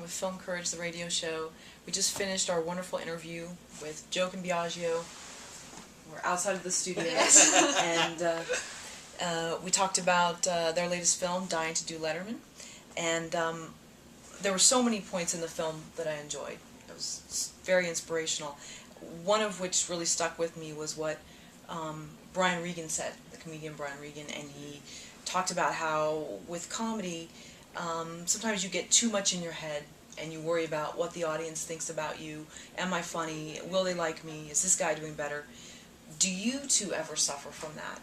Letterman with Film Courage, the radio show. We just finished our wonderful interview with Joe and Biagio. We're outside of the studios, and we talked about their latest film, Dying to Do Letterman, and there were so many points in the film that I enjoyed. It was very inspirational. One of which really stuck with me was what Brian Regan said, the comedian Brian Regan, and he talked about how with comedy, sometimes you get too much in your head and you worry about what the audience thinks about you. Am I funny? Will they like me? Is this guy doing better? Do you two ever suffer from that?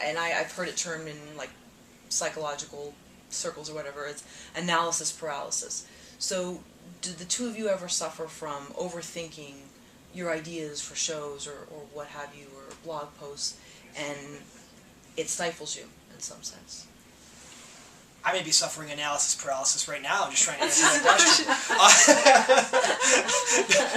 And I've heard it termed in like psychological circles or whatever, it's analysis paralysis. So do the two of you ever suffer from overthinking your ideas for shows or what have you, or blog posts, and it stifles you in some sense? I may be suffering analysis paralysis right now. I'm just trying to answer that question.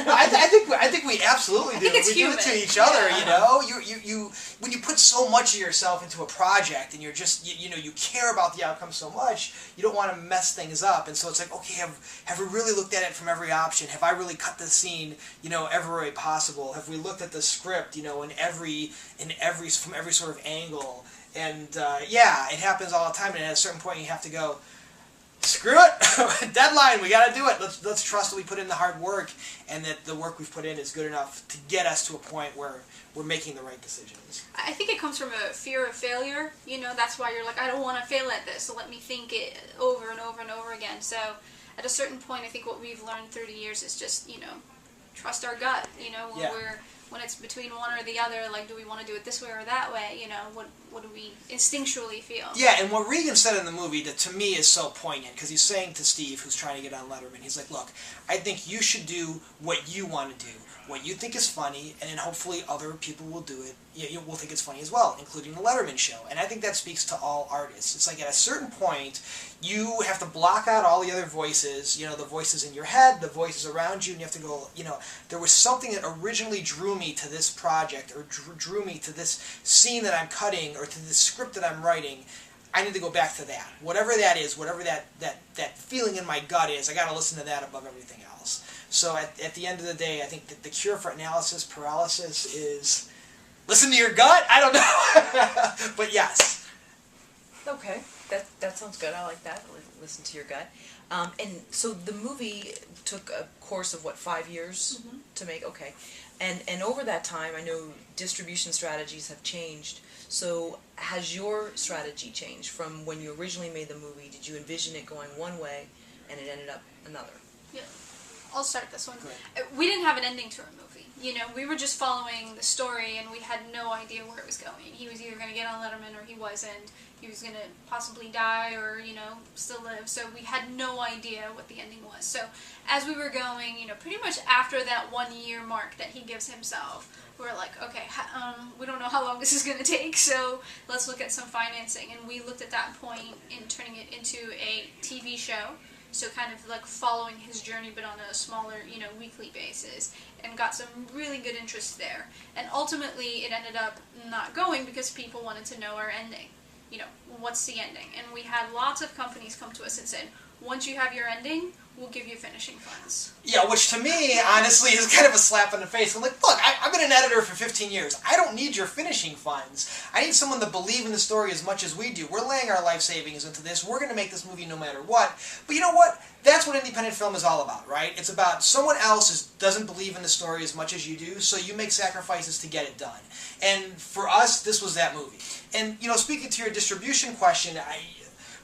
I think we absolutely do. We do it to each other, you know. You when you put so much of yourself into a project and you're just you care about the outcome so much, you don't want to mess things up. And so it's like, okay, have we really looked at it from every option? Have I really cut the scene, every way possible? Have we looked at the script, in every from every sort of angle? And yeah, it happens all the time, and at a certain point you have to go, screw it, deadline, we got to do it. Let's trust that we put in the hard work, and that the work we've put in is good enough to get us to a point where we're making the right decisions. I think it comes from a fear of failure. That's why you're like, I don't want to fail at this, so let me think it over and over and over again. So at a certain point, I think what we've learned through the years is just, trust our gut. When it's between one or the other, like, do we want to do it this way or that way? What do we instinctually feel? Yeah, and what Regan said in the movie that to me is so poignant, because he's saying to Steve, who's trying to get on Letterman, he's like, look, I think you should do what you want to do, what you think is funny, and then hopefully other people will do it. You will think it's funny as well, including the Letterman show. And I think that speaks to all artists. It's like at a certain point, you have to block out all the other voices, the voices in your head, the voices around you, and you have to go, there was something that originally drew me to this project, or drew me to this scene that I'm cutting, or to this script that I'm writing. I need to go back to that. Whatever that is, whatever that feeling in my gut is, I got to listen to that above everything else. So at the end of the day, I think that the cure for analysis paralysis is listen to your gut? I don't know. But yes. Okay, that sounds good. I like that. Listen to your gut. And so the movie took a course of, 5 years to make? Okay. And over that time, I know distribution strategies have changed. So has your strategy changed from when you originally made the movie? Did you envision it going one way and it ended up another? Yeah. I'll start this one. We didn't have an ending to our movie. We were just following the story, and we had no idea where it was going. He was either going to get on Letterman or he wasn't. He was going to possibly die or, still live. So we had no idea what the ending was. So as we were going, pretty much after that 1 year mark that he gives himself, we were like, okay, we don't know how long this is going to take, so let's look at some financing. And we looked at that point in turning it into a TV show. So kind of like following his journey, but on a smaller, weekly basis, and got some really good interest there. And ultimately, it ended up not going because people wanted to know our ending. What's the ending? And we had lots of companies come to us and said, once you have your ending, we'll give you finishing funds. Yeah, which to me, honestly, is kind of a slap in the face. I'm like, look, I've been an editor for 15 years. I don't need your finishing funds. I need someone to believe in the story as much as we do. We're laying our life savings into this. We're going to make this movie no matter what. But you know what? That's what independent film is all about, right? It's about someone else doesn't believe in the story as much as you do, so you make sacrifices to get it done. And for us, this was that movie. And, speaking to your distribution question,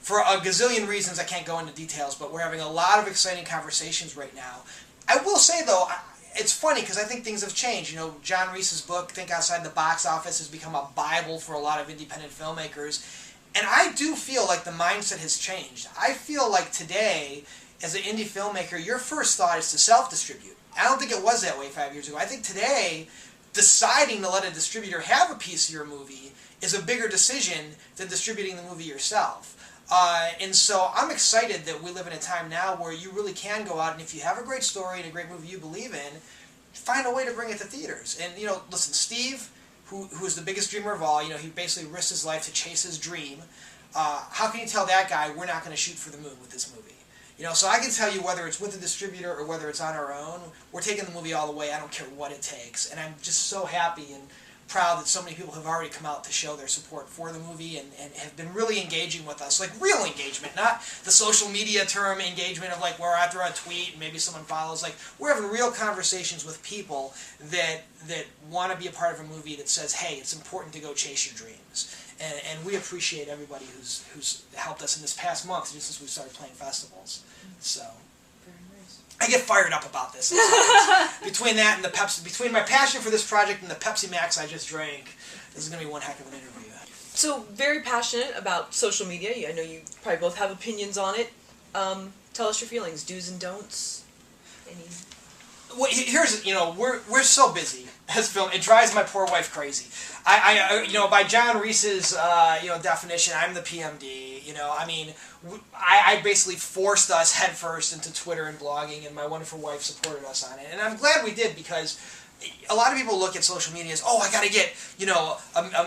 for a gazillion reasons, I can't go into details, but we're having a lot of exciting conversations right now. I will say, though, it's funny because I think things have changed. John Reese's book, Think Outside the Box Office, has become a Bible for a lot of independent filmmakers. And I do feel like the mindset has changed. I feel like today, as an indie filmmaker, your first thought is to self-distribute. I don't think it was that way 5 years ago. I think today, deciding to let a distributor have a piece of your movie is a bigger decision than distributing the movie yourself. And so I'm excited that we live in a time now where you really can go out, and if you have a great story and a great movie you believe in, find a way to bring it to theaters. And, listen, Steve, who is the biggest dreamer of all, he basically risked his life to chase his dream. How can you tell that guy we're not going to shoot for the moon with this movie? You know, so I can tell you whether it's with a distributor or whether it's on our own, we're taking the movie all the way. I don't care what it takes. And I'm just so happy and proud that so many people have already come out to show their support for the movie and have been really engaging with us, like real engagement, not the social media term engagement of like where I throw a tweet and maybe someone follows. Like we're having real conversations with people that want to be a part of a movie that says, hey, it's important to go chase your dreams. And we appreciate everybody who's helped us in this past month just as we started playing festivals. So. I get fired up about this. Between that and the Pepsi, between my passion for this project and the Pepsi Max I just drank, this is going to be one heck of an interview. So, very passionate about social media. I know you probably both have opinions on it. Tell us your feelings, do's and don'ts. Any? Well, here's, we're so busy as film. It drives my poor wife crazy. By John Reese's, definition, I'm the PMD. I basically forced us headfirst into Twitter and blogging, and my wonderful wife supported us on it. And I'm glad we did, because a lot of people look at social media as, I got to get,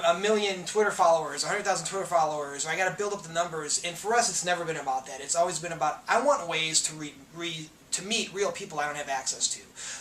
a million Twitter followers, 100,000 Twitter followers, or I got to build up the numbers. And for us, it's never been about that. It's always been about, I want ways to meet real people I don't have access to.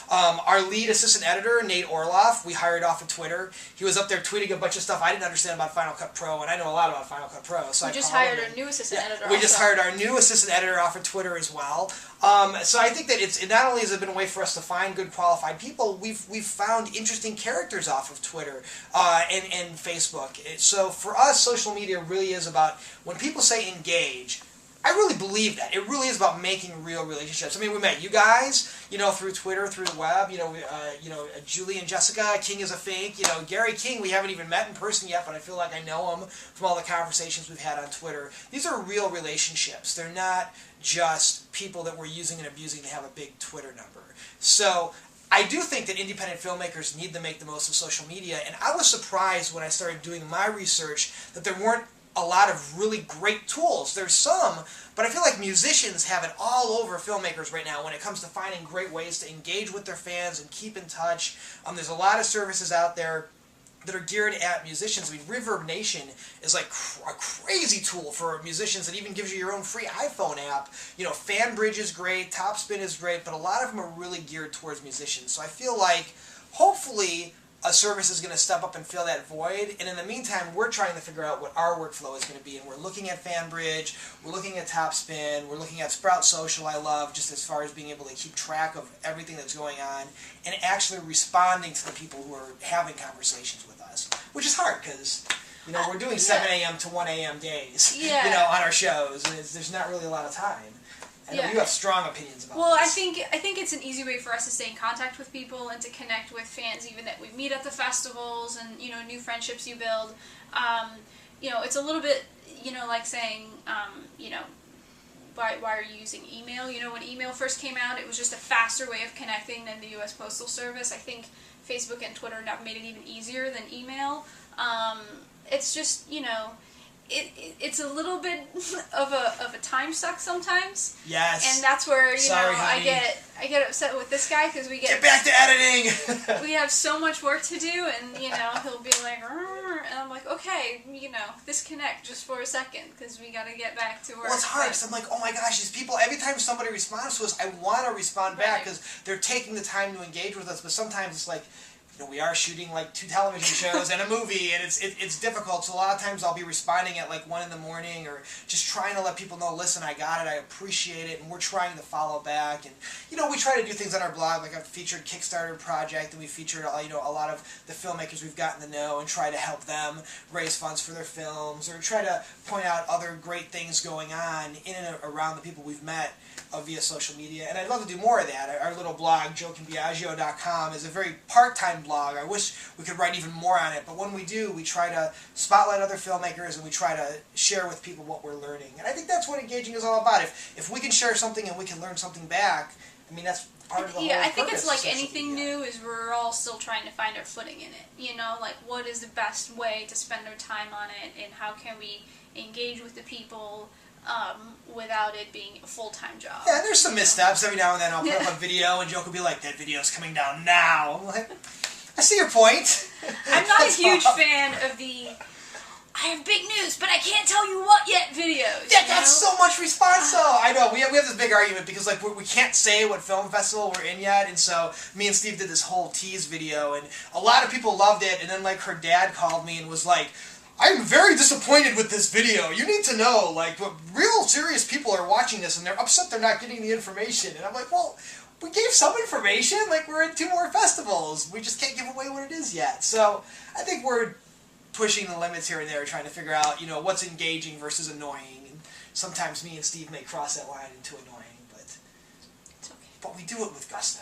Our lead assistant editor, Nate Orloff, we hired off of Twitter. He was up there tweeting a bunch of stuff I didn't understand about Final Cut Pro, and I know a lot about Final Cut Pro. So we just hired our new assistant editor. We just hired our new assistant editor off of Twitter as well. So I think that it not only has it been a way for us to find good qualified people, we've found interesting characters off of Twitter and Facebook. So for us, social media really is about, when people say engage, I really believe that. It really is about making real relationships. I mean, we met you guys, through Twitter, through the web. Julie and Jessica, King is a Fake. Gary King, we haven't even met in person yet, but I feel like I know him from all the conversations we've had on Twitter. These are real relationships. They're not just people that we're using and abusing to have a big Twitter number. So I do think that independent filmmakers need to make the most of social media, and I was surprised when I started doing my research that there weren't a lot of really great tools. There's some, but I feel like musicians have it all over filmmakers right now when it comes to finding great ways to engage with their fans and keep in touch. There's a lot of services out there that are geared at musicians. I mean, Reverb Nation is like a crazy tool for musicians that even gives you your own free iPhone app. FanBridge is great, Topspin is great, but a lot of them are really geared towards musicians. So I feel like, hopefully, a service is going to step up and fill that void, and in the meantime, we're trying to figure out what our workflow is going to be, and we're looking at FanBridge, we're looking at Topspin, we're looking at Sprout Social, I love, just as far as being able to keep track of everything that's going on, and actually responding to the people who are having conversations with us, which is hard, because we're doing 7 a.m. to 1 a.m. days, on our shows, and there's not really a lot of time. I know you have strong opinions about this. Well, I think it's an easy way for us to stay in contact with people and to connect with fans, even that we meet at the festivals, and new friendships you build. It's a little bit like saying why are you using email? When email first came out, it was just a faster way of connecting than the U.S. Postal Service. I think Facebook and Twitter have made it even easier than email. It's just it's a little bit of a time suck sometimes. Yes. And that's where Sorry, I get upset with this guy because we get back to editing. we have so much work to do, and he'll be like, and I'm like, okay, disconnect just for a second because we got to get back to work. Well, it's hard because I'm like, oh my gosh, these people. Every time somebody responds to us, I want to respond back because they're taking the time to engage with us. But sometimes it's like, we are shooting like 2 television shows and a movie, and it's difficult. So a lot of times I'll be responding at like 1 in the morning, or just trying to let people know, listen, I got it, I appreciate it, and we're trying to follow back. And we try to do things on our blog, like a featured Kickstarter project, and we featured a lot of the filmmakers we've gotten to know, and try to help them raise funds for their films, or try to point out other great things going on in and around the people we've met via social media. And I'd love to do more of that. Our little blog, jokeandbiagio.com, is a very part-time blog. I wish we could write even more on it, but when we do, we try to spotlight other filmmakers, and we try to share with people what we're learning. And I think that's what engaging is all about. If we can share something and we can learn something back, I mean, that's part of the whole I think purpose it's like of social anything media. new, is we're all still trying to find our footing in it. Like what is the best way to spend our time on it, and how can we engage with the people without it being a full-time job. Yeah, there's some missteps. Every now and then I'll put up a video and Joke will be like, that video's coming down now. I'm like, I see your point. I'm not a huge fan of the... I have big news, but I can't tell you what yet videos. Yeah, got so much response though. I know, we have this big argument because like we can't say what film festival we're in yet, and so me and Steve did this whole tease video, and a lot of people loved it, and then like her dad called me and was like, I'm very disappointed with this video. You need to know, like, what real serious people are watching this and they're upset they're not getting the information. And I'm like, well, we gave some information, like we're in 2 more festivals. We just can't give away what it is yet. So I think we're pushing the limits here and there, trying to figure out, you know, what's engaging versus annoying. And sometimes me and Steve may cross that line into annoying, but It's okay. we do it with gusto.